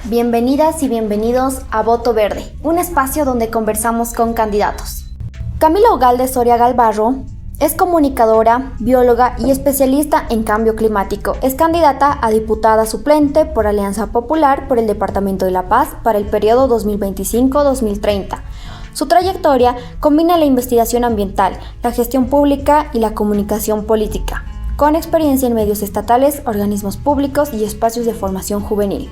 Bienvenidas y bienvenidos a Voto Verde, un espacio donde conversamos con candidatos. Camila Ugalde Soria Galvarro es comunicadora, bióloga y especialista en cambio climático. Es candidata a diputada suplente por Alianza Popular por el Departamento de La Paz para el periodo 2025-2030. Su trayectoria combina la investigación ambiental, la gestión pública y la comunicación política, con experiencia en medios estatales, organismos públicos y espacios de formación juvenil.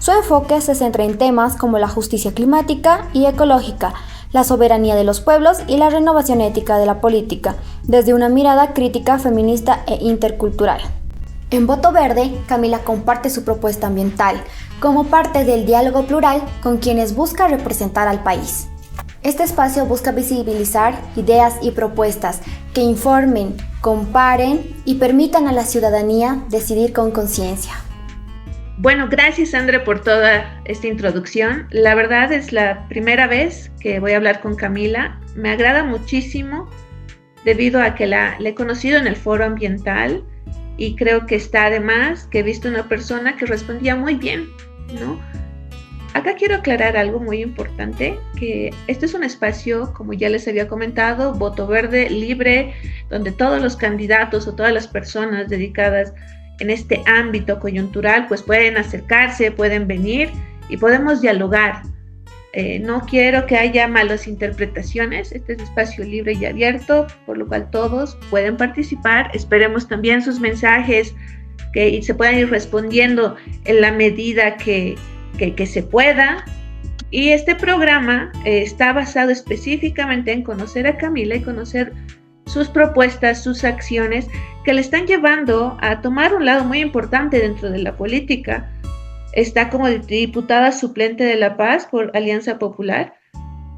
Su enfoque se centra en temas como la justicia climática y ecológica, la soberanía de los pueblos y la renovación ética de la política, desde una mirada crítica, feminista e intercultural. En Voto Verde, Camila comparte su propuesta ambiental como parte del diálogo plural con quienes busca representar al país. Este espacio busca visibilizar ideas y propuestas que informen, comparen y permitan a la ciudadanía decidir con conciencia. Bueno, gracias André por toda esta introducción. La verdad es la primera vez que voy a hablar con Camila. Me agrada muchísimo debido a que la he conocido en el foro ambiental y creo que está además que he visto una persona que respondía muy bien, ¿no? Acá quiero aclarar algo muy importante, que este es un espacio, como ya les había comentado, Voto Verde libre, donde todos los candidatos o todas las personas dedicadas en este ámbito coyuntural pues pueden acercarse, pueden venir y podemos dialogar. No quiero que haya malas interpretaciones. Este es espacio libre y abierto, por lo cual todos pueden participar. Esperemos también sus mensajes que se puedan ir respondiendo en la medida que se pueda. Y este programa está basado específicamente en conocer a Camila y conocer sus propuestas, sus acciones que le están llevando a tomar un lado muy importante dentro de la política. Está como diputada suplente de La Paz por Alianza Popular.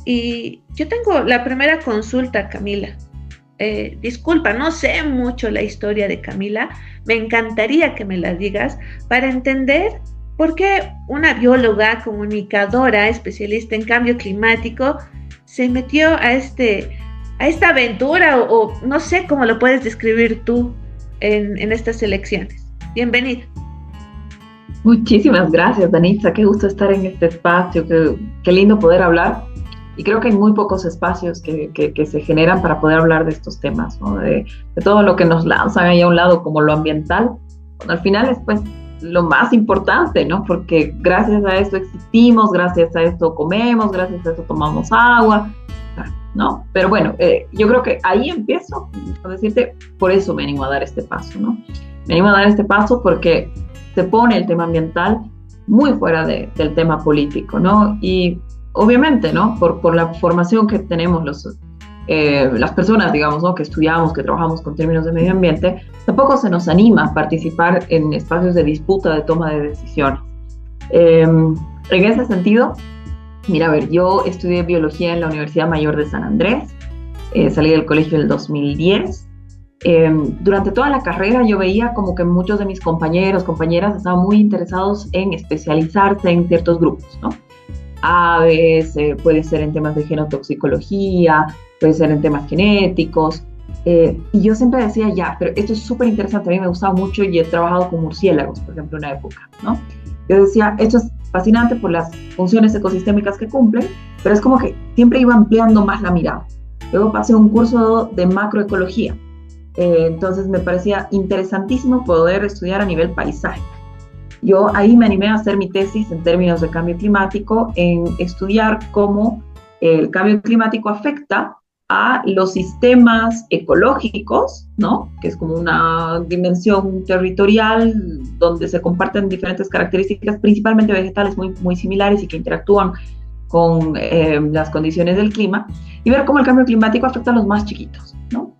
Y yo tengo la primera consulta, Camila. Disculpa, no sé mucho la historia de Camila. Me encantaría que me la digas para entender por qué una bióloga, comunicadora, especialista en cambio climático se metió a esta aventura o no sé cómo lo puedes describir tú en estas elecciones. Bienvenida. Muchísimas gracias, Danitza. Qué gusto estar en este espacio. Qué lindo poder hablar. Y creo que hay muy pocos espacios que se generan para poder hablar de estos temas, ¿no? De todo lo que nos lanzan ahí a un lado como lo ambiental, cuando al final es pues lo más importante, ¿no? Porque gracias a esto existimos, gracias a esto comemos, gracias a esto tomamos agua, ¿no? Pero bueno, yo creo que ahí empiezo a decirte, por eso me animo a dar este paso, ¿no? Me animo a dar este paso porque se pone el tema ambiental muy fuera del tema político, ¿no? Y obviamente, ¿no? Por la formación que tenemos las personas, digamos, ¿no? Que estudiamos, que trabajamos con términos de medio ambiente, tampoco se nos anima a participar en espacios de disputa, de toma de decisiones. En ese sentido, mira, a ver, yo estudié biología en la Universidad Mayor de San Andrés, salí del colegio en el 2010. Durante toda la carrera yo veía como que muchos de mis compañeros, compañeras estaban muy interesados en especializarse en ciertos grupos, ¿no? Aves, puede ser en temas de genotoxicología, puede ser en temas genéticos, y yo siempre decía, ya, pero esto es súper interesante, a mí me gustaba mucho y he trabajado con murciélagos, por ejemplo, en una época, ¿no? Yo decía, esto es fascinante por las funciones ecosistémicas que cumplen, pero es como que siempre iba ampliando más la mirada. Luego pasé un curso de macroecología, entonces me parecía interesantísimo poder estudiar a nivel paisaje. Yo ahí me animé a hacer mi tesis en términos de cambio climático, en estudiar cómo el cambio climático afecta a los sistemas ecológicos, ¿no? Que es como una dimensión territorial donde se comparten diferentes características, principalmente vegetales muy, muy similares y que interactúan con las condiciones del clima, y ver cómo el cambio climático afecta a los más chiquitos, ¿no?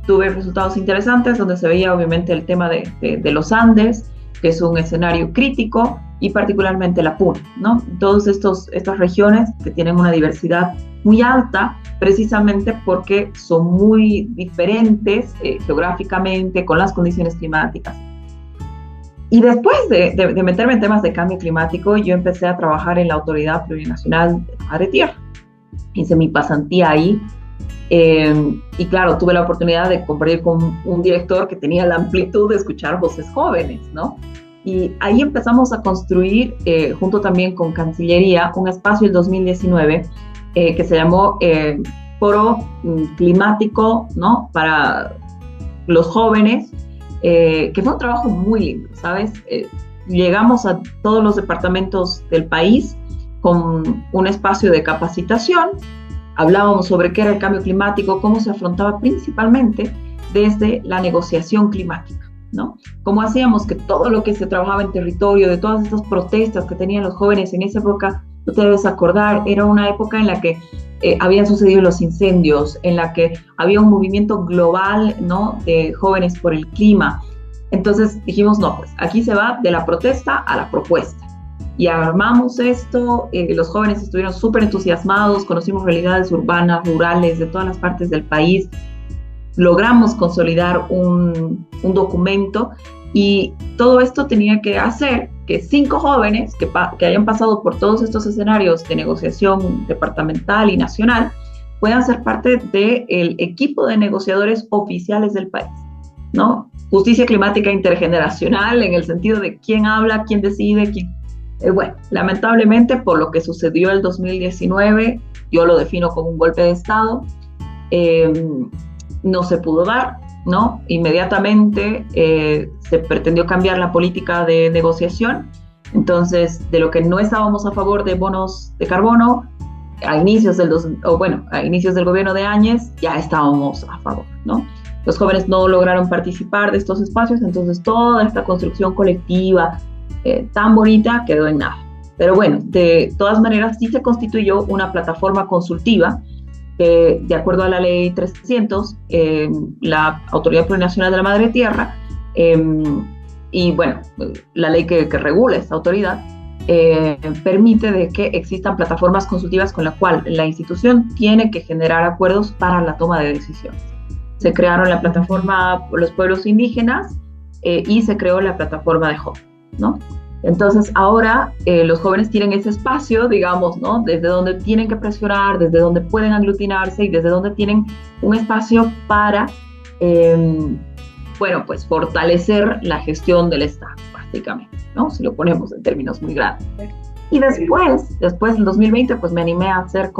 Tuve resultados interesantes donde se veía obviamente el tema de los Andes, que es un escenario crítico, y particularmente la Puna, ¿no? Todas estas regiones que tienen una diversidad muy alta, precisamente porque son muy diferentes geográficamente con las condiciones climáticas. Y después de meterme en temas de cambio climático, yo empecé a trabajar en la Autoridad Plurinacional de Tierra. Hice mi pasantía ahí. Y claro, tuve la oportunidad de compartir con un director que tenía la amplitud de escuchar voces jóvenes, ¿no? Y ahí empezamos a construir, junto también con Cancillería, un espacio en 2019 que se llamó Foro Climático, ¿no?, para los jóvenes, que fue un trabajo muy lindo, ¿sabes? Llegamos a todos los departamentos del país con un espacio de capacitación, hablábamos sobre qué era el cambio climático, cómo se afrontaba principalmente desde la negociación climática, ¿no? Cómo hacíamos que todo lo que se trabajaba en territorio, de todas estas protestas que tenían los jóvenes en esa época, tú te debes acordar, era una época en la que habían sucedido los incendios, en la que había un movimiento global, ¿no?, de jóvenes por el clima. Entonces dijimos, no, pues aquí se va de la protesta a la propuesta. Y armamos esto, los jóvenes estuvieron súper entusiasmados, conocimos realidades urbanas, rurales, de todas las partes del país, logramos consolidar un documento, y todo esto tenía que hacer que 5 jóvenes que hayan pasado por todos estos escenarios de negociación departamental y nacional puedan ser parte del equipo de negociadores oficiales del país, ¿no? Justicia climática intergeneracional, en el sentido de quién habla, quién decide, quién... Bueno, lamentablemente por lo que sucedió el 2019, yo lo defino como un golpe de Estado, no se pudo dar, ¿no? Inmediatamente se pretendió cambiar la política de negociación. Entonces, de lo que no estábamos a favor de bonos de carbono, a inicios del gobierno de Áñez, ya estábamos a favor, ¿no? Los jóvenes no lograron participar de estos espacios, entonces toda esta construcción colectiva tan bonita quedó en nada. Pero bueno, de todas maneras sí se constituyó una plataforma consultiva que, de acuerdo a la ley 300, la Autoridad Plurinacional de la Madre Tierra, y bueno, la ley que regula esta autoridad, permite de que existan plataformas consultivas con la cual la institución tiene que generar acuerdos para la toma de decisiones. Se crearon la plataforma por los pueblos indígenas y se creó la plataforma de jóvenes, ¿no? Entonces ahora los jóvenes tienen ese espacio, digamos, ¿no?, desde donde tienen que presionar, desde donde pueden aglutinarse y desde donde tienen un espacio para, bueno, pues fortalecer la gestión del Estado, básicamente, ¿no?, si lo ponemos en términos muy grandes. Y después del 2020, pues me animé a hacer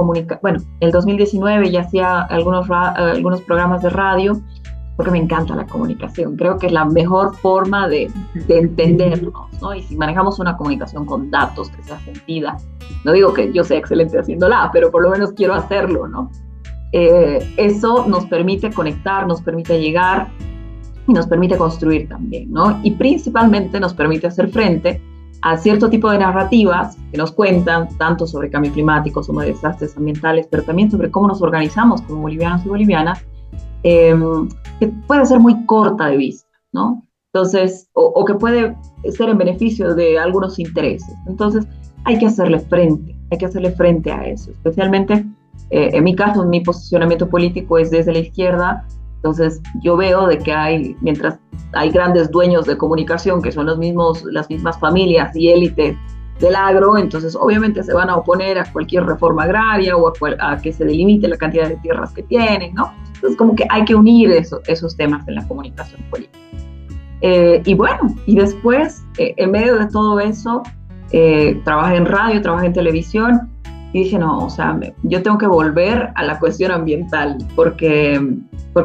bueno, el 2019 ya hacía algunos programas de radio, porque me encanta la comunicación. Creo que es la mejor forma de entendernos, ¿no? Y si manejamos una comunicación con datos que sea sentida, no digo que yo sea excelente haciéndola, pero por lo menos quiero hacerlo, ¿no? Eso nos permite conectar, nos permite llegar y nos permite construir también, ¿no? Y principalmente nos permite hacer frente a cierto tipo de narrativas que nos cuentan tanto sobre cambio climático, sobre desastres ambientales, pero también sobre cómo nos organizamos como bolivianos y bolivianas, que puede ser muy corta de vista, ¿no? Entonces, o que puede ser en beneficio de algunos intereses. Entonces, hay que hacerle frente a eso, especialmente en mi caso, mi posicionamiento político es desde la izquierda. Entonces, yo veo de que mientras hay grandes dueños de comunicación que son las mismas familias y élites del agro, entonces obviamente se van a oponer a cualquier reforma agraria o a que se delimite la cantidad de tierras que tienen, ¿no? Entonces, como que hay que unir esos temas en la comunicación política. Y bueno, y después, en medio de todo eso, trabajé en radio, trabajé en televisión, y dije, no, o sea, yo tengo que volver a la cuestión ambiental, porque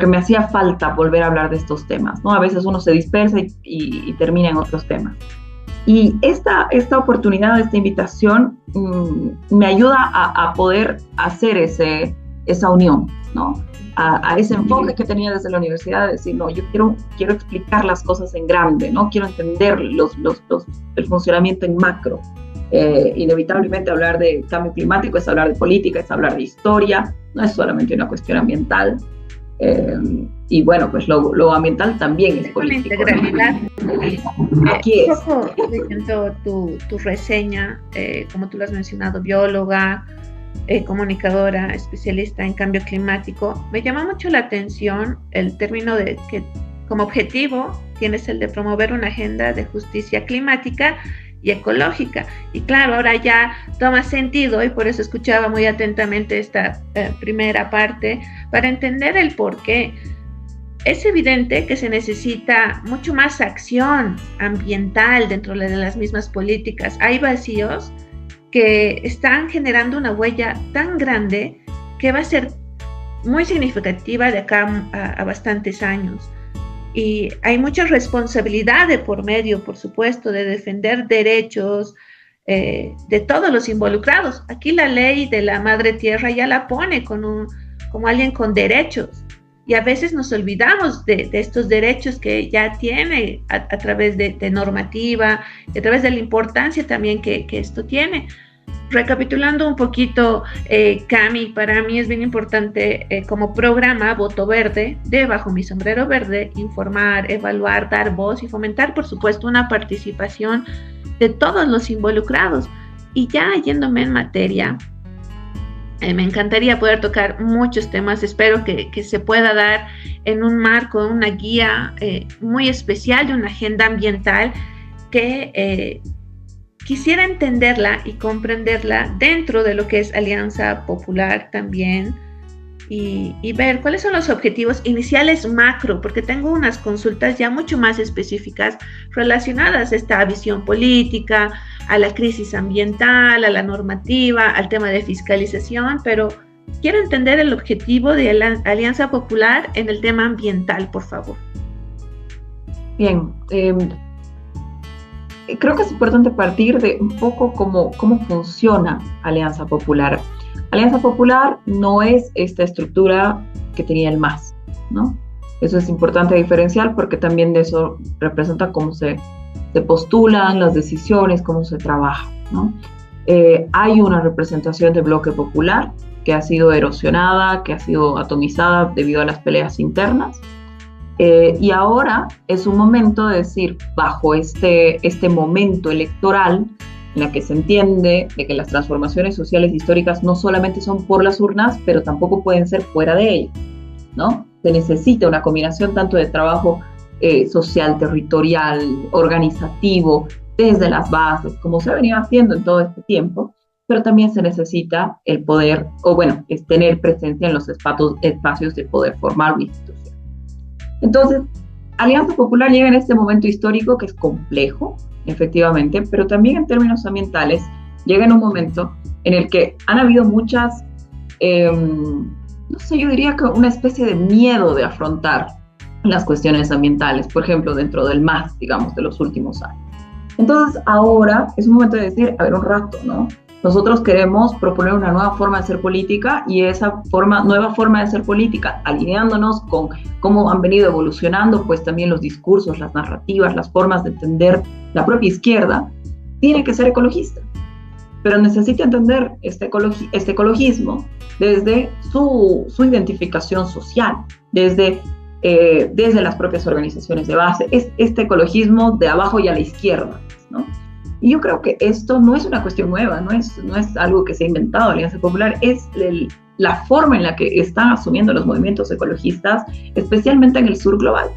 me hacía falta volver a hablar de estos temas, ¿no? A veces uno se dispersa y termina en otros temas. Y esta oportunidad, esta invitación, me ayuda a poder hacer esa unión, ¿no? A ese enfoque que tenía desde la universidad, de decir, no, yo quiero explicar las cosas en grande, ¿no? Quiero entender el funcionamiento en macro. Inevitablemente hablar de cambio climático es hablar de política, es hablar de historia, no es solamente una cuestión ambiental. Y bueno, pues lo ambiental también es político, una integralidad, ¿no? Aquí es. Un poco leyendo tu reseña, como tú lo has mencionado, bióloga, comunicadora, especialista en cambio climático, me llama mucho la atención el término de que como objetivo tienes el de promover una agenda de justicia climática y ecológica. Y claro, ahora ya toma sentido, y por eso escuchaba muy atentamente esta primera parte, para entender el por qué. es evidente que se necesita mucho más acción ambiental dentro de las mismas políticas. Hay vacíos que están generando una huella tan grande que va a ser muy significativa de acá a bastantes años. Y hay mucha responsabilidad de por medio, por supuesto, de defender derechos de todos los involucrados. Aquí la ley de la madre tierra ya la pone como alguien con derechos. Y a veces nos olvidamos de estos derechos que ya tiene a través de normativa, y a través de la importancia también que esto tiene. Recapitulando un poquito, Cami, para mí es bien importante como programa Voto Verde, de Bajo mi Sombrero Verde, informar, evaluar, dar voz y fomentar, por supuesto, una participación de todos los involucrados. Y ya yéndome en materia, me encantaría poder tocar muchos temas. Espero que se pueda dar en un marco, una guía muy especial de una agenda ambiental que quisiera entenderla y comprenderla dentro de lo que es Alianza Popular también y ver cuáles son los objetivos iniciales macro, porque tengo unas consultas ya mucho más específicas relacionadas a esta visión política, a la crisis ambiental, a la normativa, al tema de fiscalización, pero quiero entender el objetivo de la Alianza Popular en el tema ambiental, por favor. Bien, creo que es importante partir de un poco cómo funciona Alianza Popular. Alianza Popular no es esta estructura que tenía el MAS, ¿no? Eso es importante diferenciar porque también de eso representa cómo se postulan las decisiones, cómo se trabaja, ¿no? Hay una representación de bloque popular que ha sido erosionada, que ha sido atomizada debido a las peleas internas. Y ahora es un momento de decir, bajo este momento electoral, en la que se entiende de que las transformaciones sociales históricas no solamente son por las urnas, pero tampoco pueden ser fuera de ellas, ¿no? Se necesita una combinación tanto de trabajo social, territorial, organizativo, desde las bases, como se ha venido haciendo en todo este tiempo, pero también se necesita el poder, es tener presencia en los espacios de poder formal o institucional. Entonces, Alianza Popular llega en este momento histórico que es complejo, efectivamente, pero también en términos ambientales llega en un momento en el que han habido muchas, yo diría que una especie de miedo de afrontar las cuestiones ambientales, por ejemplo, dentro del MAS, digamos, de los últimos años. Entonces, ahora es un momento de decir, a ver, un rato, ¿no? Nosotros queremos proponer una nueva forma de hacer política y esa nueva forma de hacer política, alineándonos con cómo han venido evolucionando, pues también los discursos, las narrativas, las formas de entender la propia izquierda, tiene que ser ecologista. Pero necesita entender este ecologismo desde su identificación social, desde las propias organizaciones de base, es este ecologismo de abajo y a la izquierda, ¿no? Y yo creo que esto no es una cuestión nueva, no es algo que se ha inventado Alianza Popular, es la forma en la que están asumiendo los movimientos ecologistas, especialmente en el sur global.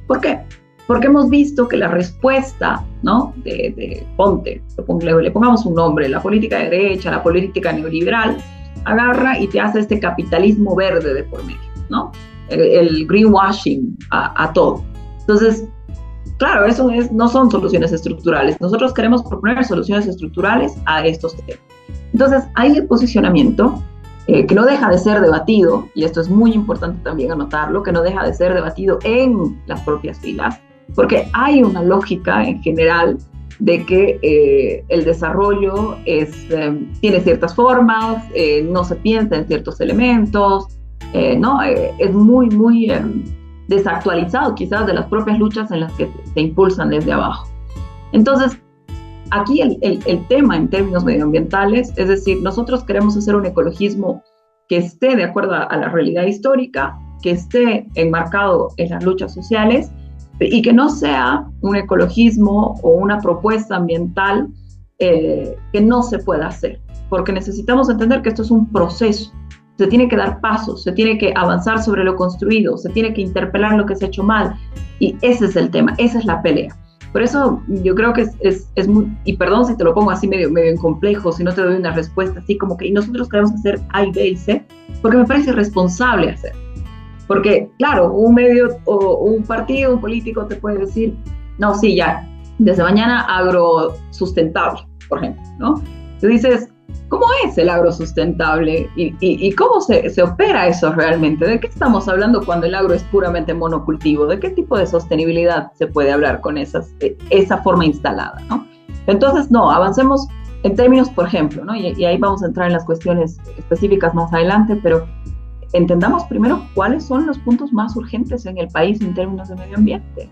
¿Por qué? Porque hemos visto que la respuesta, ¿no? Le pongamos un nombre, la política de derecha, la política neoliberal, agarra y te hace este capitalismo verde de por medio, ¿no? El greenwashing a todo. Entonces, claro, no son soluciones estructurales. Nosotros queremos proponer soluciones estructurales a estos temas. Entonces, hay el posicionamiento que no deja de ser debatido, y esto es muy importante también anotarlo, que no deja de ser debatido en las propias filas, porque hay una lógica en general de que el desarrollo tiene ciertas formas, no se piensa en ciertos elementos, es muy desactualizado quizás de las propias luchas en las que se impulsan desde abajo. Entonces, aquí el tema en términos medioambientales, es decir, nosotros queremos hacer un ecologismo que esté de acuerdo a la realidad histórica, que esté enmarcado en las luchas sociales y que no sea un ecologismo o una propuesta ambiental que no se pueda hacer, porque necesitamos entender que esto es un proceso. Se tiene que dar pasos, se tiene que avanzar sobre lo construido, se tiene que interpelar lo que se ha hecho mal. Y ese es el tema, esa es la pelea. Por eso yo creo que es muy, y perdón si te lo pongo así medio en complejo, si no te doy una respuesta así como que, y nosotros queremos hacer A y B y C, porque me parece irresponsable hacer. Porque, claro, un medio o un partido, un político te puede decir, no, sí, ya, desde mañana agrosustentable, por ejemplo, ¿no? Tú dices, ¿cómo es el agrosustentable? ¿Y cómo se opera eso realmente? ¿De qué estamos hablando cuando el agro es puramente monocultivo? ¿De qué tipo de sostenibilidad se puede hablar con esa forma instalada, ¿no? Entonces, no, avancemos en términos, por ejemplo, ¿no? Y ahí vamos a entrar en las cuestiones específicas más adelante, pero entendamos primero cuáles son los puntos más urgentes en el país en términos de medio ambiente.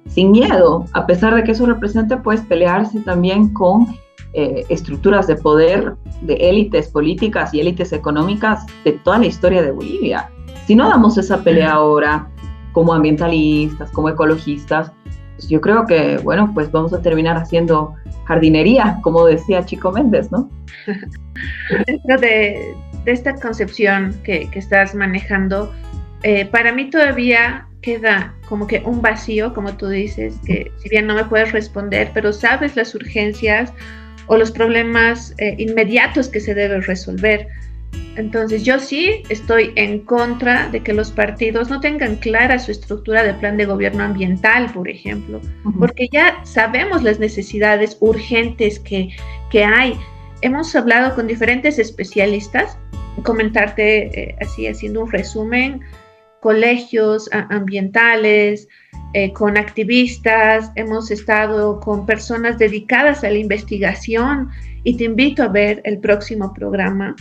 Sin miedo, a pesar de que eso represente, pues, pelearse también con estructuras de poder de élites políticas y élites económicas de toda la historia de Bolivia. Si no damos esa pelea ahora como ambientalistas, como ecologistas, pues yo creo que, bueno, pues vamos a terminar haciendo jardinería, como decía Chico Méndez, ¿no? Dentro de esta concepción que estás manejando, para mí todavía queda como que un vacío, como tú dices, que si bien no me puedes responder, pero sabes las urgencias o los problemas inmediatos que se deben resolver. Entonces yo sí estoy en contra de que los partidos no tengan clara su estructura de plan de gobierno ambiental, por ejemplo, porque ya sabemos las necesidades urgentes que hay. Hemos hablado con diferentes especialistas, comentarte así haciendo un resumen, colegios ambientales, con activistas, hemos estado con personas dedicadas a la investigación y te invito a ver el próximo programa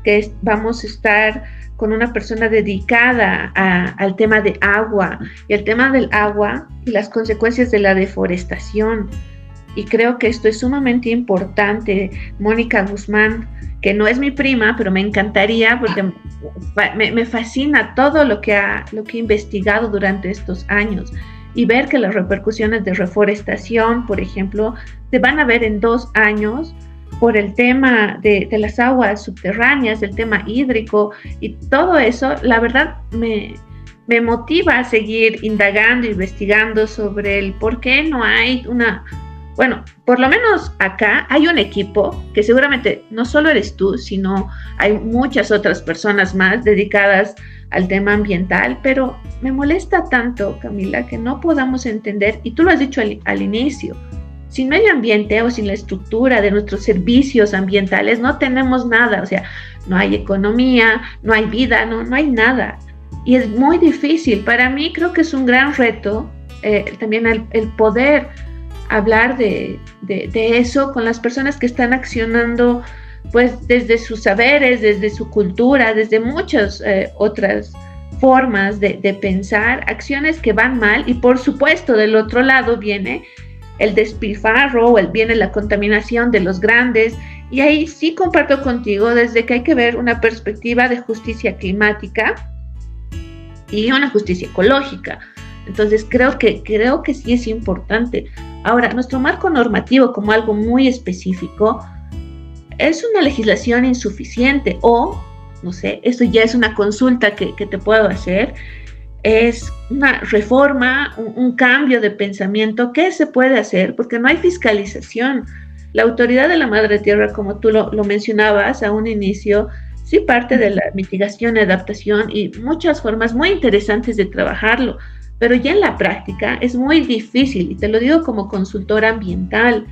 que vamos a estar con una persona dedicada al tema de agua y el tema del agua y las consecuencias de la deforestación. Y creo que esto es sumamente importante. Mónica Guzmán, que no es mi prima, pero me encantaría porque me fascina todo lo que he investigado durante estos años y ver que las repercusiones de reforestación, por ejemplo, se van a ver en 2 años por el tema de las aguas subterráneas, el tema hídrico y todo eso. La verdad me motiva a seguir indagando, investigando sobre el por qué no hay bueno, por lo menos acá hay un equipo que seguramente no solo eres tú, sino hay muchas otras personas más dedicadas al tema ambiental, pero me molesta tanto, Camila, que no podamos entender, y tú lo has dicho al inicio, sin medio ambiente o sin la estructura de nuestros servicios ambientales no tenemos nada, o sea, no hay economía, no hay vida, no hay nada. Y es muy difícil. Para mí creo que es un gran reto también el poder hablar de eso con las personas que están accionando pues desde sus saberes, desde su cultura, desde muchas otras formas de pensar, acciones que van mal, y por supuesto del otro lado viene el despilfarro viene la contaminación de los grandes, y ahí sí comparto contigo desde que hay que ver una perspectiva de justicia climática y una justicia ecológica. Entonces creo que sí es importante. Ahora, nuestro marco normativo como algo muy específico es una legislación insuficiente o, no sé, esto ya es una consulta que te puedo hacer, es una reforma, un cambio de pensamiento. ¿Qué se puede hacer? Porque no hay fiscalización. La autoridad de la Madre Tierra, como tú lo mencionabas a un inicio, sí parte de la mitigación y adaptación y muchas formas muy interesantes de trabajarlo, pero ya en la práctica es muy difícil, y te lo digo como consultora ambiental,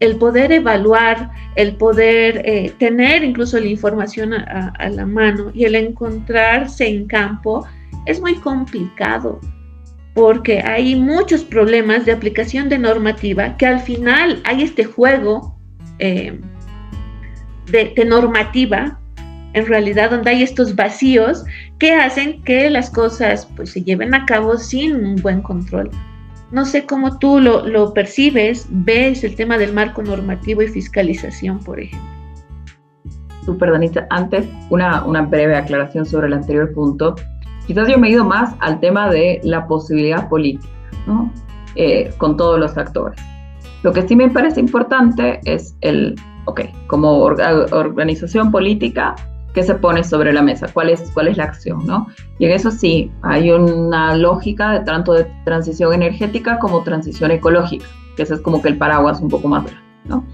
el poder evaluar, el poder tener incluso la información a la mano y el encontrarse en campo es muy complicado, porque hay muchos problemas de aplicación de normativa que al final hay este juego de normativa, en realidad, donde hay estos vacíos que hacen que las cosas pues se lleven a cabo sin un buen control. No sé cómo tú lo percibes, ves el tema del marco normativo y fiscalización, por ejemplo. Súper, Danitza. Antes, una breve aclaración sobre el anterior punto. Quizás yo me he ido más al tema de la posibilidad política, ¿no? Con todos los actores. Lo que sí me parece importante es como organización política, ¿qué se pone sobre la mesa? ¿Cuál es la acción, no? Y en eso sí, hay una lógica de tanto de transición energética como transición ecológica, que ese es como que el paraguas un poco más grande, ¿no?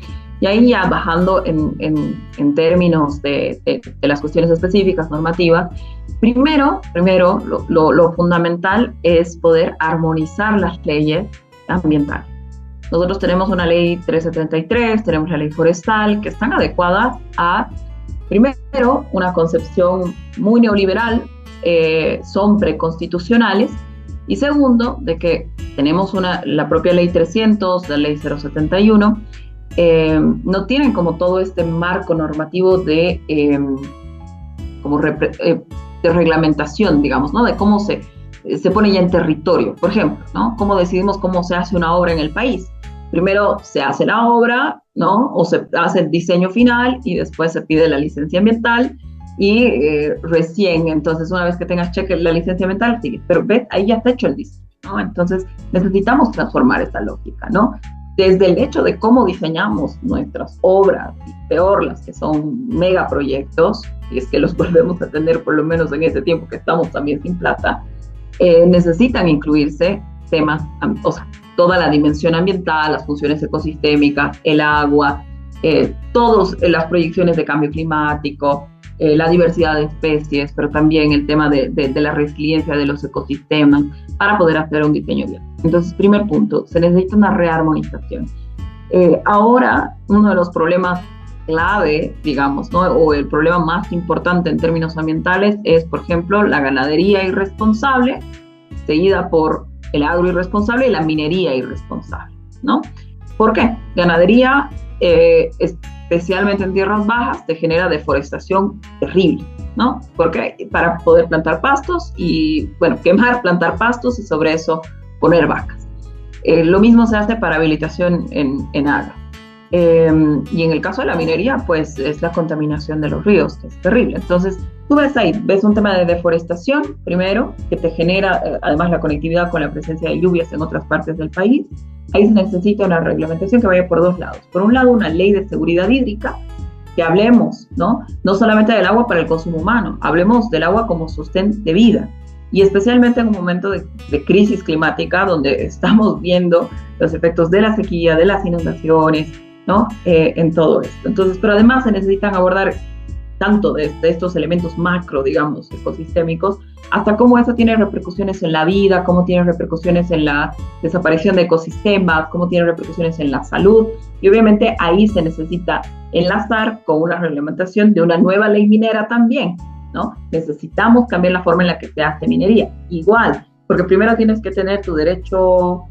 Y ahí ya bajando en términos de las cuestiones específicas, normativas, primero lo fundamental es poder armonizar las leyes ambientales. Nosotros tenemos una ley 1333, tenemos la ley forestal, que están adecuadas a, primero, una concepción muy neoliberal, son preconstitucionales, y segundo, de que tenemos la propia ley 300, la ley 071, no tienen como todo este marco normativo de reglamentación, digamos, ¿no? De cómo se pone ya en territorio, por ejemplo, ¿no? Cómo decidimos cómo se hace una obra en el país. Primero se hace la obra, ¿no? O se hace el diseño final y después se pide la licencia ambiental y recién, entonces, una vez que tengas cheque la licencia ambiental, sigue. Pero ves, ahí ya está hecho el diseño, ¿no? Entonces necesitamos transformar esta lógica, ¿no? Desde el hecho de cómo diseñamos nuestras obras, y peor las que son megaproyectos, y es que los volvemos a tener por lo menos en ese tiempo que estamos también sin plata, necesitan incluirse temas, o sea, toda la dimensión ambiental, las funciones ecosistémicas, el agua, todas las proyecciones de cambio climático, la diversidad de especies, pero también el tema de la resiliencia de los ecosistemas para poder hacer un diseño bien. Entonces, primer punto, se necesita una rearmonización. Ahora, uno de los problemas clave, digamos, ¿no? O el problema más importante en términos ambientales es, por ejemplo, la ganadería irresponsable, seguida por el agro irresponsable y la minería irresponsable, ¿no? ¿Por qué? Ganadería, especialmente en tierras bajas, te genera deforestación terrible, ¿no? Porque para poder plantar pastos y, bueno, quemar, plantar pastos y sobre eso poner vacas. Lo mismo se hace para habilitación en agro. Y en el caso de la minería, pues es la contaminación de los ríos, que es terrible. Entonces, tú ves ahí, ves un tema de deforestación, primero, que te genera además la conectividad con la presencia de lluvias en otras partes del país. Ahí se necesita una reglamentación que vaya por dos lados. Por un lado, una ley de seguridad hídrica, que hablemos, ¿no? No solamente del agua para el consumo humano, hablemos del agua como sostén de vida. Y especialmente en un momento de crisis climática, donde estamos viendo los efectos de la sequía, de las inundaciones, ¿no? En todo esto. Entonces, pero además se necesitan abordar tanto de estos elementos macro, digamos, ecosistémicos, hasta cómo eso tiene repercusiones en la vida, cómo tiene repercusiones en la desaparición de ecosistemas, cómo tiene repercusiones en la salud, y obviamente ahí se necesita enlazar con una reglamentación de una nueva ley minera también, ¿no? Necesitamos cambiar la forma en la que se hace minería, igual, porque primero tienes que tener tu derecho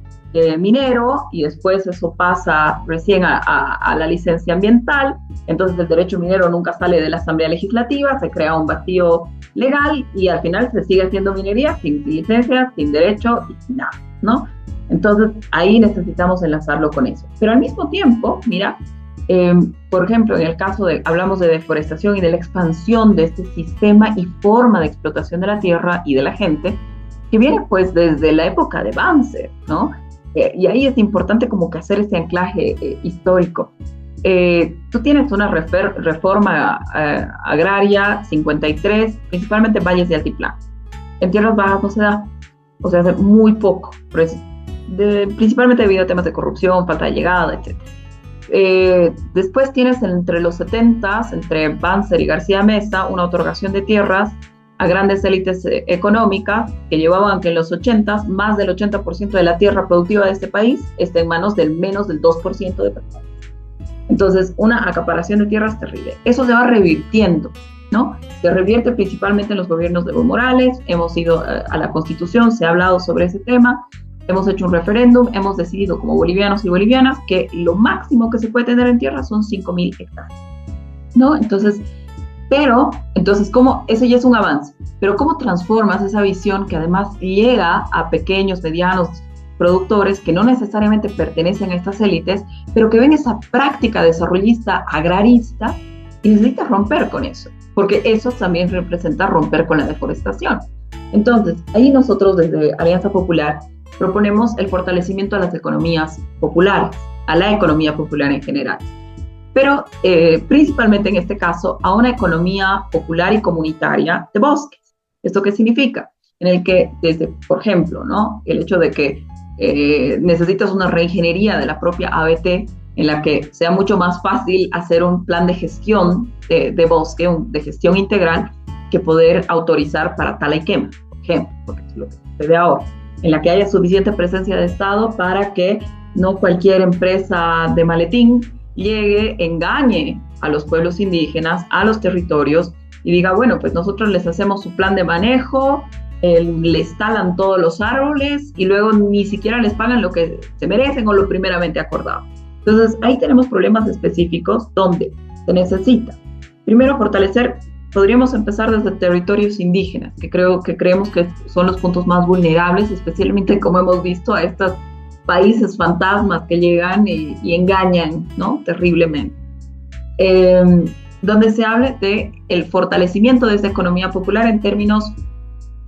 minero y después eso pasa recién a la licencia ambiental. Entonces el derecho minero nunca sale de la Asamblea Legislativa, se crea un vacío legal y al final se sigue haciendo minería sin licencia, sin derecho y sin nada, ¿no? Entonces ahí necesitamos enlazarlo con eso. Pero al mismo tiempo, mira, por ejemplo, en el caso hablamos de deforestación y de la expansión de este sistema y forma de explotación de la tierra y de la gente, que viene pues desde la época de Banzer, ¿no? Y ahí es importante como que hacer ese anclaje histórico. Tú tienes una reforma agraria 53, principalmente en valles de altiplano. En tierras bajas no se da, o sea, hace muy poco, principalmente debido a temas de corrupción, falta de llegada, etc. Después tienes entre los 70s, entre Banzer y García Meza, una otorgación de tierras a grandes élites económicas que llevaban que en los 80s más del 80% de la tierra productiva de este país está en manos del menos del 2% de personas. Entonces, una acaparación de tierras terrible. Eso se va revirtiendo, ¿no? Se revierte principalmente en los gobiernos de Evo Morales, hemos ido a la Constitución, se ha hablado sobre ese tema, hemos hecho un referéndum, hemos decidido como bolivianos y bolivianas que lo máximo que se puede tener en tierra son 5.000 hectáreas, ¿no? Entonces, ¿cómo? Ese ya es un avance, pero ¿cómo transformas esa visión que además llega a pequeños, medianos productores que no necesariamente pertenecen a estas élites, pero que ven esa práctica desarrollista agrarista y necesitas romper con eso, porque eso también representa romper con la deforestación? Entonces, ahí nosotros desde Alianza Popular proponemos el fortalecimiento a las economías populares, a la economía popular en general, pero principalmente en este caso a una economía popular y comunitaria de bosques. ¿Esto qué significa? En el que, desde, por ejemplo, ¿no? El hecho de que necesitas una reingeniería de la propia ABT en la que sea mucho más fácil hacer un plan de gestión de bosque, de gestión integral, que poder autorizar para tala y quema, por ejemplo, porque es lo que sucede ahora, en la que haya suficiente presencia de Estado para que no cualquier empresa de maletín llegue, engañe a los pueblos indígenas, a los territorios, y diga, bueno, pues nosotros les hacemos su plan de manejo, les talan todos los árboles y luego ni siquiera les pagan lo que se merecen o lo primeramente acordado. Entonces, ahí tenemos problemas específicos donde se necesita, primero, fortalecer. Podríamos empezar desde territorios indígenas, que creemos que son los puntos más vulnerables, especialmente como hemos visto a estos países fantasmas que llegan y engañan, ¿no? Terriblemente. Donde se hable de el fortalecimiento de esta economía popular en términos,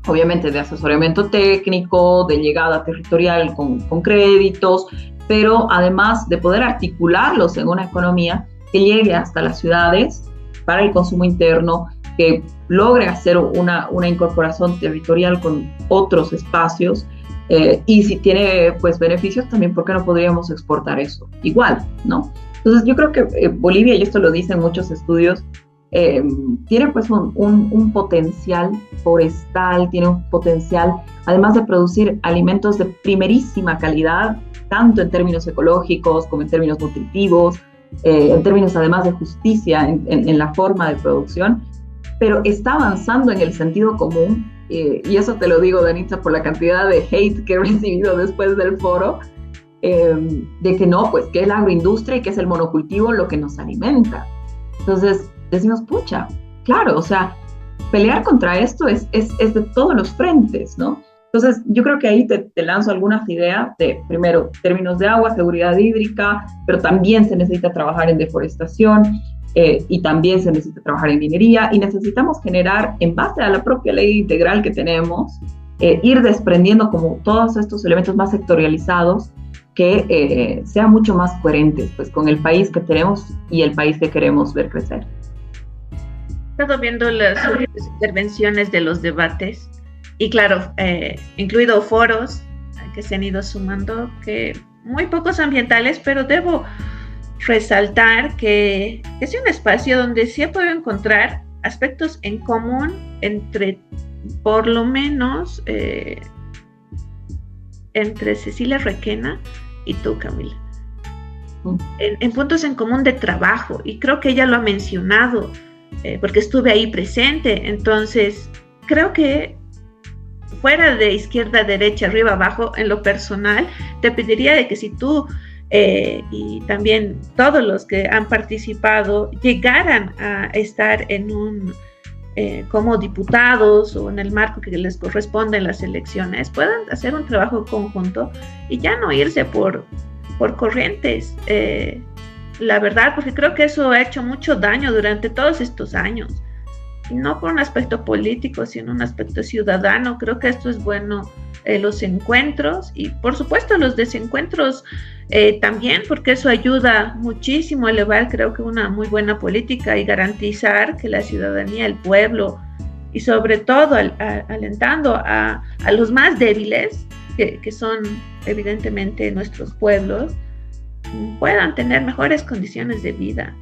obviamente, de asesoramiento técnico, de llegada territorial con créditos, pero además de poder articularlos en una economía que llegue hasta las ciudades para el consumo interno, que logre hacer una incorporación territorial con otros espacios, y si tiene pues beneficios también, ¿por qué no podríamos exportar eso? Igual, ¿no? Entonces yo creo que Bolivia, y esto lo dicen muchos estudios, tiene pues un potencial forestal, tiene un potencial además de producir alimentos de primerísima calidad, tanto en términos ecológicos como en términos nutritivos, en términos además de justicia en la forma de producción, pero está avanzando en el sentido común, y eso te lo digo, Danitza, por la cantidad de hate que he recibido después del foro, de que no, pues que es la agroindustria y que es el monocultivo lo que nos alimenta. Entonces decimos, pucha, claro, o sea, pelear contra esto es de todos los frentes, ¿no? Entonces yo creo que ahí te lanzo algunas ideas de, primero, términos de agua, seguridad hídrica, pero también se necesita trabajar en deforestación, y también se necesita trabajar en minería, y necesitamos generar, en base a la propia ley integral que tenemos, ir desprendiendo como todos estos elementos más sectorializados que sean mucho más coherentes pues, con el país que tenemos y el país que queremos ver crecer. He estado viendo las intervenciones de los debates y claro, incluido foros que se han ido sumando, que muy pocos ambientales, pero debo resaltar que es un espacio donde sí he podido encontrar aspectos en común entre, por lo menos, entre Cecilia Requena y tú, Camila. En puntos en común de trabajo, y creo que ella lo ha mencionado, porque estuve ahí presente. Entonces, creo que fuera de izquierda, derecha, arriba, abajo, en lo personal, te pediría de que si tú y también todos los que han participado llegaran a estar en como diputados o en el marco que les corresponde en las elecciones, puedan hacer un trabajo conjunto y ya no irse por corrientes, la verdad, porque creo que eso ha hecho mucho daño durante todos estos años, y no por un aspecto político, sino un aspecto ciudadano. Creo que esto es bueno, los encuentros y por supuesto los desencuentros también, porque eso ayuda muchísimo a elevar, creo que una muy buena política y garantizar que la ciudadanía, el pueblo y sobre todo alentando a los más débiles, que son evidentemente nuestros pueblos, puedan tener mejores condiciones de vida.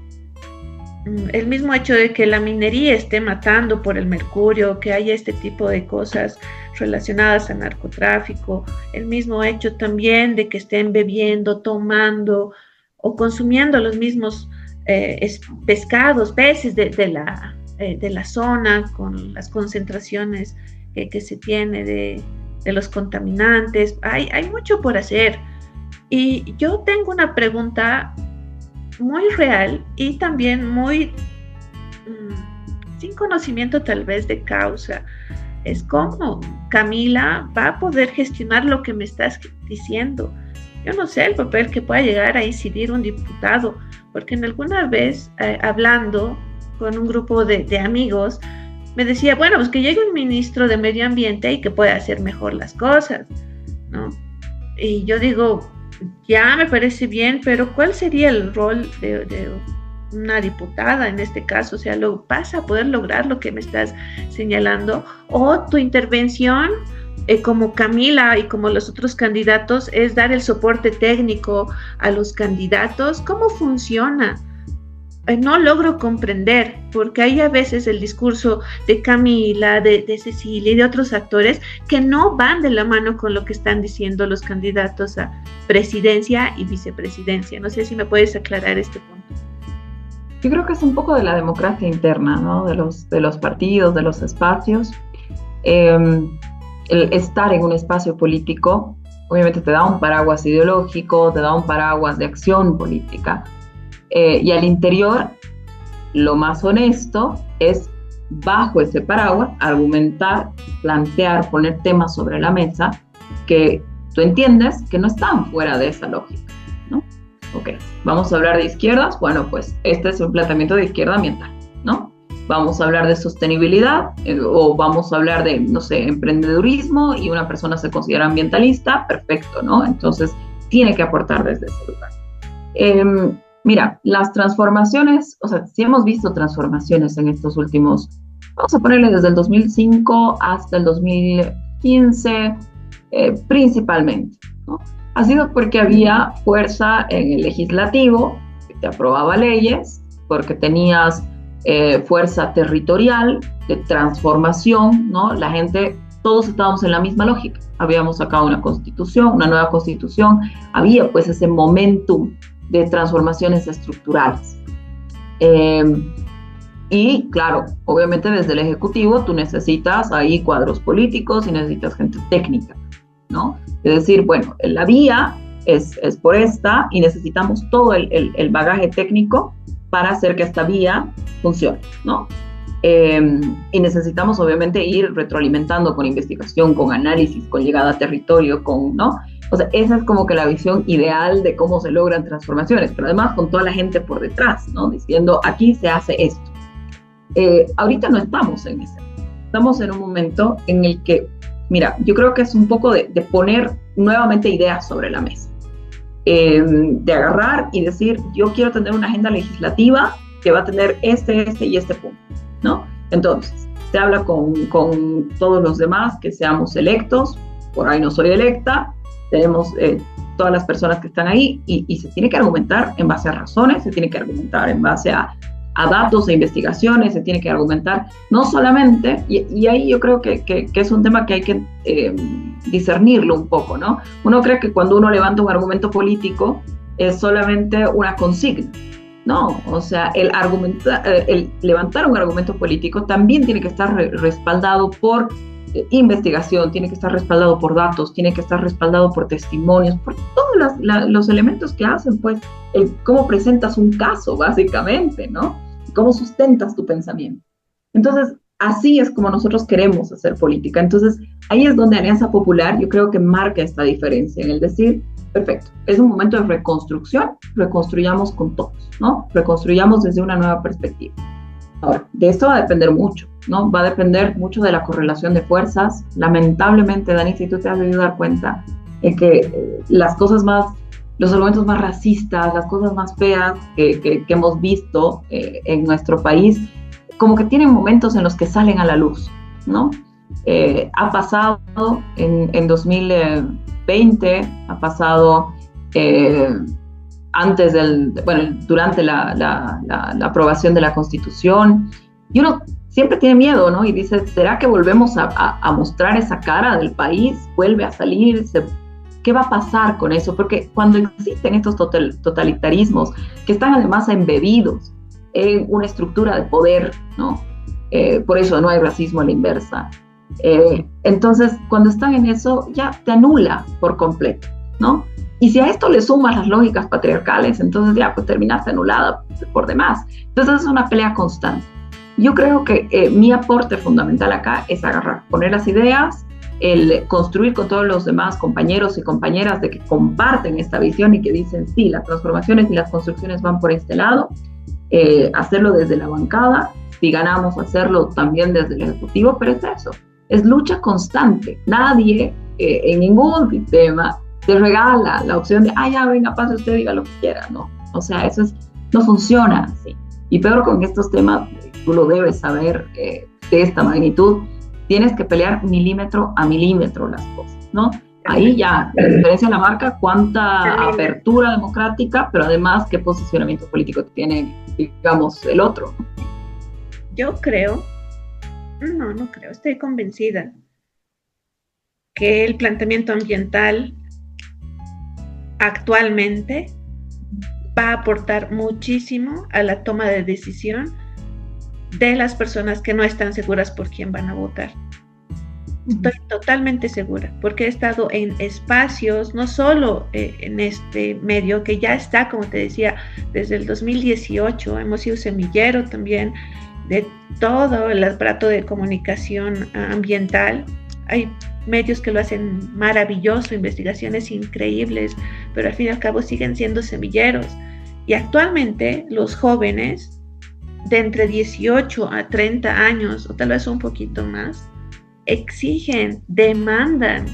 El mismo hecho de que la minería esté matando por el mercurio, que haya este tipo de cosas relacionadas al narcotráfico, el mismo hecho también de que estén bebiendo, tomando o consumiendo los mismos pescados, peces de la zona, con las concentraciones que se tiene de los contaminantes. Hay mucho por hacer. Y yo tengo una pregunta muy real y también muy sin conocimiento tal vez de causa. Es cómo Camila va a poder gestionar lo que me estás diciendo. Yo no sé el papel que pueda llegar a incidir un diputado, porque en alguna vez hablando con un grupo de amigos, me decía, bueno, pues que llegue un ministro de Medio Ambiente y que pueda hacer mejor las cosas, ¿no? Y yo digo, ya me parece bien, pero ¿cuál sería el rol de una diputada en este caso? O sea, ¿vas a poder lograr lo que me estás señalando? ¿O tu intervención como Camila y como los otros candidatos, es dar el soporte técnico a los candidatos. ¿Cómo funciona? No logro comprender, porque hay a veces el discurso de Camila, de Cecilia y de otros actores que no van de la mano con lo que están diciendo los candidatos a presidencia y vicepresidencia. No sé si me puedes aclarar este punto. Yo creo que es un poco de la democracia interna, ¿no? De los partidos, de los espacios. El estar en un espacio político, obviamente te da un paraguas ideológico, te da un paraguas de acción política. Y al interior, lo más honesto es, bajo ese paraguas, argumentar, plantear, poner temas sobre la mesa que tú entiendes que no están fuera de esa lógica, ¿no? Ok, vamos a hablar de izquierdas, bueno, pues este es un planteamiento de izquierda ambiental, ¿no? Vamos a hablar de sostenibilidad, o vamos a hablar de, no sé, emprendedurismo, y una persona se considera ambientalista, perfecto, ¿no? Entonces, tiene que aportar desde ese lugar. Mira, las transformaciones, o sea, sí hemos visto transformaciones en estos últimos, vamos a ponerle desde el 2005 hasta el 2015, principalmente, ¿no? Ha sido porque había fuerza en el legislativo, que te aprobaba leyes, porque tenías fuerza territorial de transformación, ¿no? La gente, todos estábamos en la misma lógica. Habíamos sacado una constitución, una nueva constitución, había pues ese momentum de transformaciones estructurales. Y claro, obviamente desde el Ejecutivo tú necesitas ahí cuadros políticos y necesitas gente técnica, ¿no? Es decir, bueno, la vía es por esta y necesitamos todo el bagaje técnico para hacer que esta vía funcione, ¿no? Y necesitamos obviamente ir retroalimentando con investigación, con análisis, con llegada a territorio, ¿no? O sea, esa es como que la visión ideal de cómo se logran transformaciones, pero además con toda la gente por detrás, ¿no? Diciendo, aquí se hace esto. Ahorita no estamos en eso. Estamos en un momento en el que, mira, yo creo que es un poco de poner nuevamente ideas sobre la mesa. De agarrar y decir, yo quiero tener una agenda legislativa que va a tener este y este punto, ¿no? Entonces, se habla con todos los demás que seamos electos, por ahí no soy electa, tenemos todas las personas que están ahí y se tiene que argumentar en base a razones, se tiene que argumentar en base a datos e investigaciones, se tiene que argumentar no solamente, y ahí yo creo que es un tema que hay que discernirlo un poco, ¿no? Uno cree que cuando uno levanta un argumento político es solamente una consigna. No, o sea, el levantar un argumento político también tiene que estar respaldado por investigación, tiene que estar respaldado por datos, tiene que estar respaldado por testimonios, por todos los elementos que hacen, pues, cómo presentas un caso, básicamente, ¿no? Cómo sustentas tu pensamiento. Entonces, así es como nosotros queremos hacer política. Entonces, ahí es donde Alianza Popular, yo creo que marca esta diferencia, en el decir, perfecto, es un momento de reconstrucción, reconstruyamos con todos, ¿no? Reconstruyamos desde una nueva perspectiva. Ahora, de esto va a depender mucho, ¿no? Va a depender mucho de la correlación de fuerzas. Lamentablemente, Dani, si tú te has debido dar cuenta en que los elementos más racistas, las cosas más feas que hemos visto en nuestro país, como que tienen momentos en los que salen a la luz, ¿no? Ha pasado en 2020, ha pasado durante la aprobación de la Constitución, y uno siempre tiene miedo, ¿no? Y dice, ¿será que volvemos a mostrar esa cara del país? ¿Vuelve a salir? ¿Qué va a pasar con eso? Porque cuando existen estos totalitarismos que están además embebidos en una estructura de poder, ¿no? Por eso no hay racismo a la inversa. Entonces, cuando están en eso, ya te anula por completo, ¿no? Y si a esto le sumas las lógicas patriarcales, entonces ya pues terminaste anulada por demás. Entonces es una pelea constante. Yo creo que mi aporte fundamental acá es agarrar, poner las ideas, el construir con todos los demás compañeros y compañeras de que comparten esta visión y que dicen, sí, las transformaciones y las construcciones van por este lado, hacerlo desde la bancada, si ganamos hacerlo también desde el Ejecutivo, pero es eso, es lucha constante. Nadie en ningún sistema te regala la opción de, ya venga, pase usted, diga lo que quiera, ¿no? O sea, no funciona así. Y peor con estos temas, tú lo debes saber, de esta magnitud, tienes que pelear milímetro a milímetro las cosas, ¿no? Ahí ya, la diferencia la marca cuánta apertura democrática, pero además qué posicionamiento político tiene, digamos, el otro. Yo creo, no creo, estoy convencida que el planteamiento ambiental actualmente va a aportar muchísimo a la toma de decisión de las personas que no están seguras por quién van a votar. Estoy totalmente segura, porque he estado en espacios, no solo en este medio, que ya está, como te decía, desde el 2018, hemos sido semillero también de todo el aparato de comunicación ambiental. Hay medios que lo hacen maravilloso, investigaciones increíbles, pero al fin y al cabo siguen siendo semilleros. Y actualmente los jóvenes de entre 18 a 30 años, o tal vez un poquito más, exigen, demandan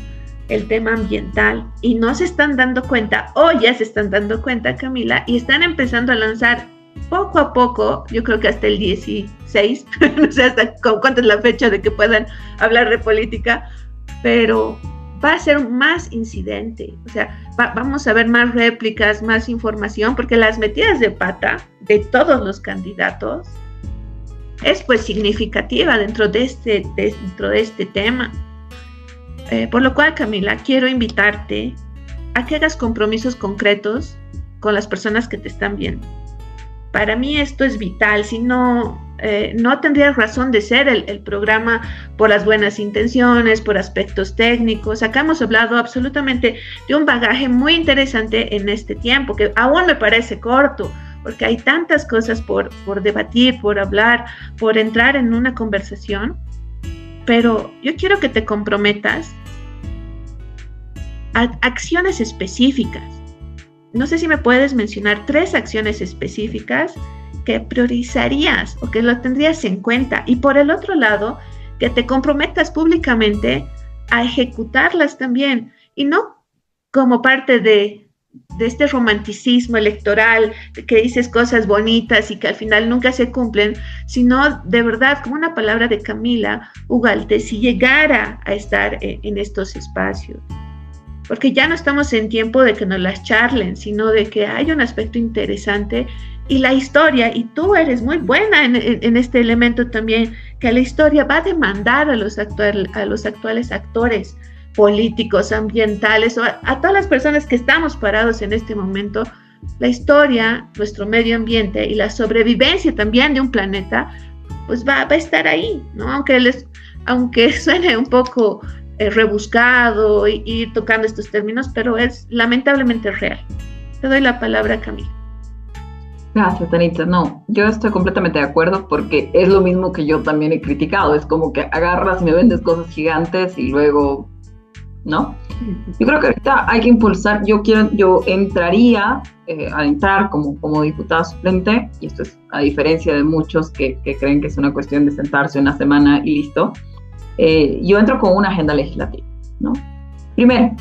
el tema ambiental y no se están dando cuenta, o ya se están dando cuenta, Camila, y están empezando a lanzar poco a poco, yo creo que hasta el 16, no sé hasta cuánto es la fecha de que puedan hablar de política, pero va a ser más incidente, o sea, vamos a ver más réplicas, más información, porque las metidas de pata de todos los candidatos es pues significativa dentro de este tema. Por lo cual, Camila, quiero invitarte a que hagas compromisos concretos con las personas que te están viendo. Para mí esto es vital, si no, no tendría razón de ser el programa por las buenas intenciones, por aspectos técnicos. Acá hemos hablado absolutamente de un bagaje muy interesante en este tiempo, que aún me parece corto, porque hay tantas cosas por debatir, por hablar, por entrar en una conversación, pero yo quiero que te comprometas a acciones específicas. No sé si me puedes mencionar 3 acciones específicas que priorizarías o que lo tendrías en cuenta, y por el otro lado, que te comprometas públicamente a ejecutarlas también, y no como parte de este romanticismo electoral, de que dices cosas bonitas y que al final nunca se cumplen, sino de verdad, como una palabra de Camila Ugalde, si llegara a estar en estos espacios. Porque ya no estamos en tiempo de que nos las charlen, sino de que hay un aspecto interesante y la historia, y tú eres muy buena en este elemento también, que la historia va a demandar a los actuales actores políticos, ambientales, o a todas las personas que estamos parados en este momento. La historia, nuestro medio ambiente y la sobrevivencia también de un planeta, pues va a estar ahí, ¿no? Aunque suene un poco rebuscado y ir tocando estos términos, pero es lamentablemente real. Te doy la palabra, Camila. Gracias, Tanitza. No, yo estoy completamente de acuerdo, porque es lo mismo que yo también he criticado. Es como que agarras y me vendes cosas gigantes y luego, ¿no? Yo creo que ahorita hay que impulsar. Yo entraría a entrar como diputada suplente, y esto es a diferencia de muchos que creen que es una cuestión de sentarse una semana y listo. Yo entro con una agenda legislativa, ¿no? Primero,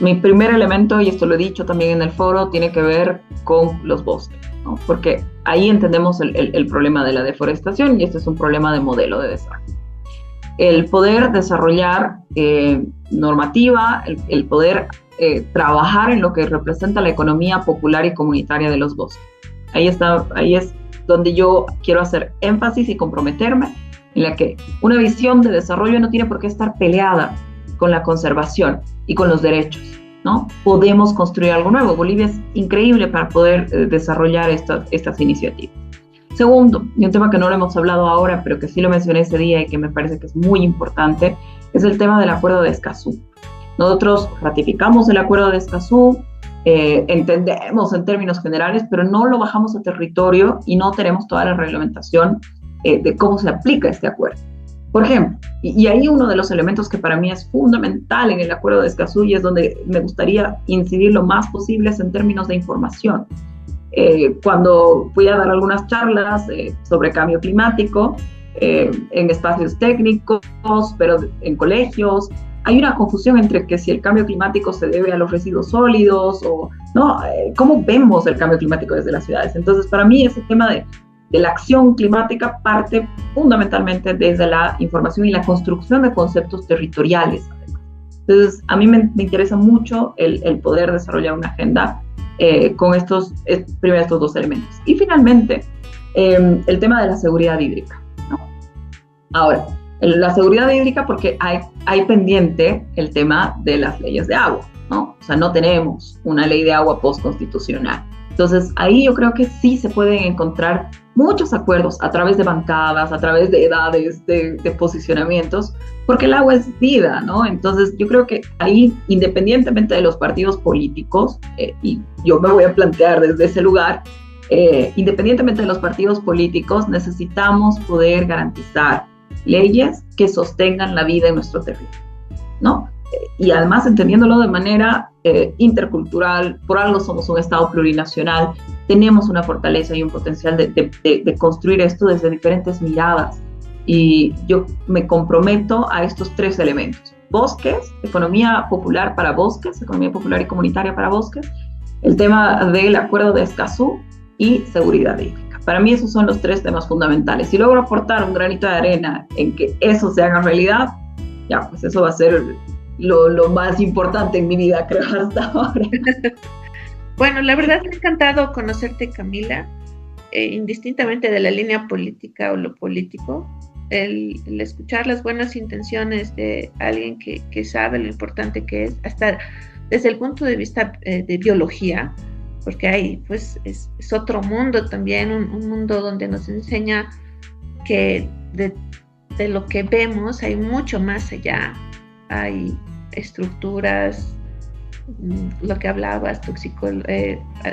mi primer elemento, y esto lo he dicho también en el foro, tiene que ver con los bosques, ¿no? Porque ahí entendemos el problema de la deforestación, y este es un problema de modelo de desarrollo. El poder desarrollar normativa, el poder trabajar en lo que representa la economía popular y comunitaria de los bosques. Ahí es donde yo quiero hacer énfasis y comprometerme, en la que una visión de desarrollo no tiene por qué estar peleada con la conservación y con los derechos, ¿no? Podemos construir algo nuevo. Bolivia es increíble para poder desarrollar estas iniciativas. Segundo, y un tema que no lo hemos hablado ahora, pero que sí lo mencioné ese día y que me parece que es muy importante, es el tema del Acuerdo de Escazú. Nosotros ratificamos el Acuerdo de Escazú, entendemos en términos generales, pero no lo bajamos a territorio y no tenemos toda la reglamentación de cómo se aplica este acuerdo. Por ejemplo, y ahí uno de los elementos que para mí es fundamental en el Acuerdo de Escazú, y es donde me gustaría incidir lo más posible, es en términos de información. Cuando fui a dar algunas charlas sobre cambio climático, en espacios técnicos, pero en colegios, hay una confusión entre que si el cambio climático se debe a los residuos sólidos o no, cómo vemos el cambio climático desde las ciudades. Entonces, para mí ese tema la acción climática parte fundamentalmente desde la información y la construcción de conceptos territoriales. Entonces, a mí me interesa mucho el poder desarrollar una agenda con primero estos dos elementos. Y finalmente, el tema de la seguridad hídrica, ¿no? Ahora, la seguridad hídrica porque hay pendiente el tema de las leyes de agua, ¿no? O sea, no tenemos una ley de agua postconstitucional. Entonces, ahí yo creo que sí se pueden encontrar muchos acuerdos a través de bancadas, a través de edades, de posicionamientos, porque el agua es vida, ¿no? Entonces, yo creo que ahí, independientemente de los partidos políticos, y yo me voy a plantear desde ese lugar, independientemente de los partidos políticos, necesitamos poder garantizar leyes que sostengan la vida en nuestro territorio, ¿no? Y además entendiéndolo de manera intercultural, por algo somos un Estado plurinacional, tenemos una fortaleza y un potencial de construir esto desde diferentes miradas. Y yo me comprometo a estos tres elementos: bosques, economía popular para bosques, economía popular y comunitaria para bosques, el tema del acuerdo de Escazú y seguridad hídrica. Para mí esos son los tres temas fundamentales. Si logro aportar un granito de arena en que eso se haga realidad, ya, pues eso va a ser lo más importante en mi vida, creo, hasta ahora. Bueno, la verdad me ha encantado conocerte, Camila, indistintamente de la línea política o lo político, el escuchar las buenas intenciones de alguien que sabe lo importante que es, hasta desde el punto de vista de biología, porque ahí pues es otro mundo también, un mundo donde nos enseña que de lo que vemos hay mucho más allá, hay estructuras, lo que hablabas,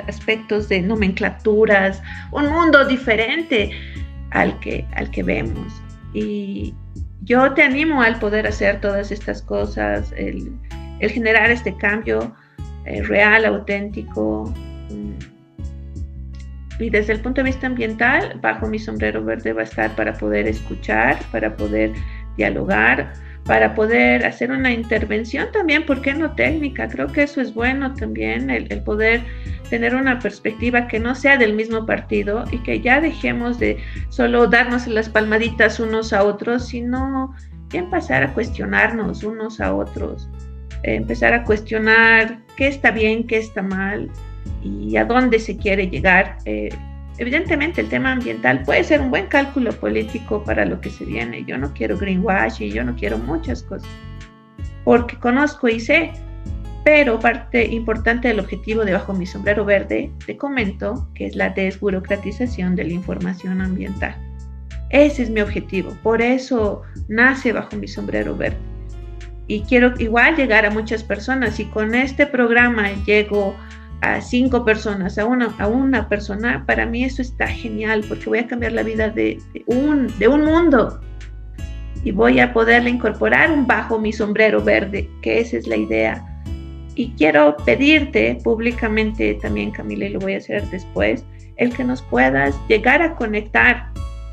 aspectos de nomenclaturas, un mundo diferente al que vemos. Y yo te animo al poder hacer todas estas cosas, el generar este cambio real, auténtico. Y desde el punto de vista ambiental, bajo mi sombrero verde va a estar para poder escuchar, para poder dialogar, para poder hacer una intervención también, ¿por qué no técnica? Creo que eso es bueno también, el poder tener una perspectiva que no sea del mismo partido y que ya dejemos de solo darnos las palmaditas unos a otros, sino ya empezar a cuestionarnos unos a otros, empezar a cuestionar qué está bien, qué está mal y a dónde se quiere llegar. Evidentemente el tema ambiental puede ser un buen cálculo político para lo que se viene. Yo no quiero greenwashing, yo no quiero muchas cosas, porque conozco y sé, pero parte importante del objetivo de Bajo mi sombrero verde, te comento, que es la desburocratización de la información ambiental. Ese es mi objetivo, por eso nace Bajo mi sombrero verde. Y quiero igual llegar a muchas personas, y con este programa llego a 5 personas, a una persona, para mí eso está genial, porque voy a cambiar la vida de un mundo y voy a poderle incorporar un bajo mi sombrero verde, que esa es la idea. Y quiero pedirte públicamente también, Camila, y lo voy a hacer después, el que nos puedas llegar a conectar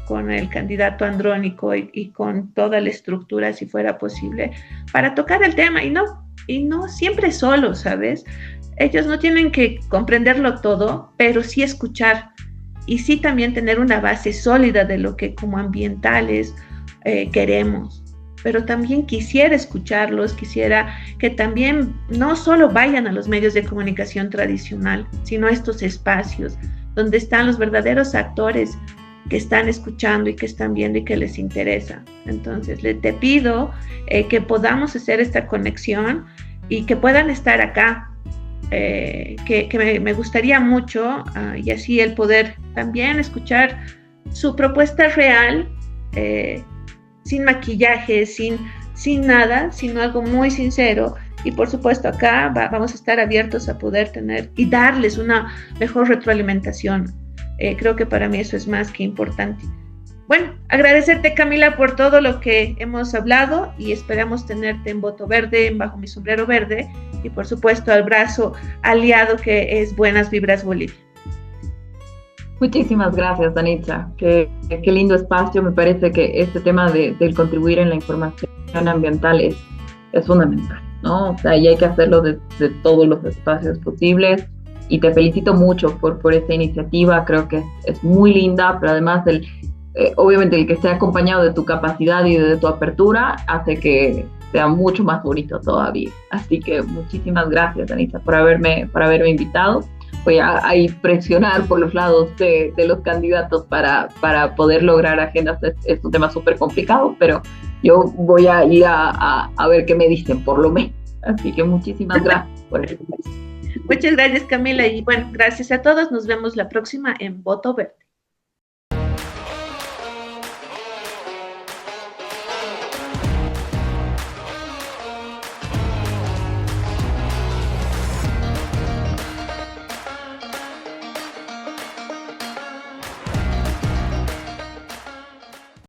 con el candidato Andrónico y con toda la estructura, si fuera posible, para tocar el tema, y no siempre solo, ¿sabes? Ellos no tienen que comprenderlo todo, pero sí escuchar y sí también tener una base sólida de lo que como ambientales queremos. Pero también quisiera escucharlos, quisiera que también no solo vayan a los medios de comunicación tradicional, sino a estos espacios donde están los verdaderos actores que están escuchando y que están viendo y que les interesa. Entonces, te pido que podamos hacer esta conexión y que puedan estar acá. Que me gustaría mucho y así el poder también escuchar su propuesta real, sin maquillaje, sin nada, sino algo muy sincero. Y por supuesto acá vamos a estar abiertos a poder tener y darles una mejor retroalimentación. Creo que para mí eso es más que importante. Bueno, agradecerte, Camila, por todo lo que hemos hablado y esperamos tenerte en Voto Verde, en Bajo mi sombrero verde y por supuesto al brazo aliado que es Buenas Vibras Bolivia. Muchísimas gracias, Danitza. Qué lindo espacio. Me parece que este tema del contribuir en la información ambiental es fundamental, ¿no? O sea, y hay que hacerlo de todos los espacios posibles. y te felicito mucho por esta iniciativa. Creo que es muy linda, pero además obviamente el que esté acompañado de tu capacidad y de tu apertura hace que sea mucho más bonito todavía. Así que muchísimas gracias, Anissa, por haberme invitado. Voy a presionar por los lados de los candidatos para poder lograr agendas. Es un tema súper complicado, pero yo voy a ir a ver qué me dicen, por lo menos. Así que muchísimas gracias por eso. Muchas gracias, Camila, y bueno, gracias a todos. Nos vemos la próxima en Voto Verde.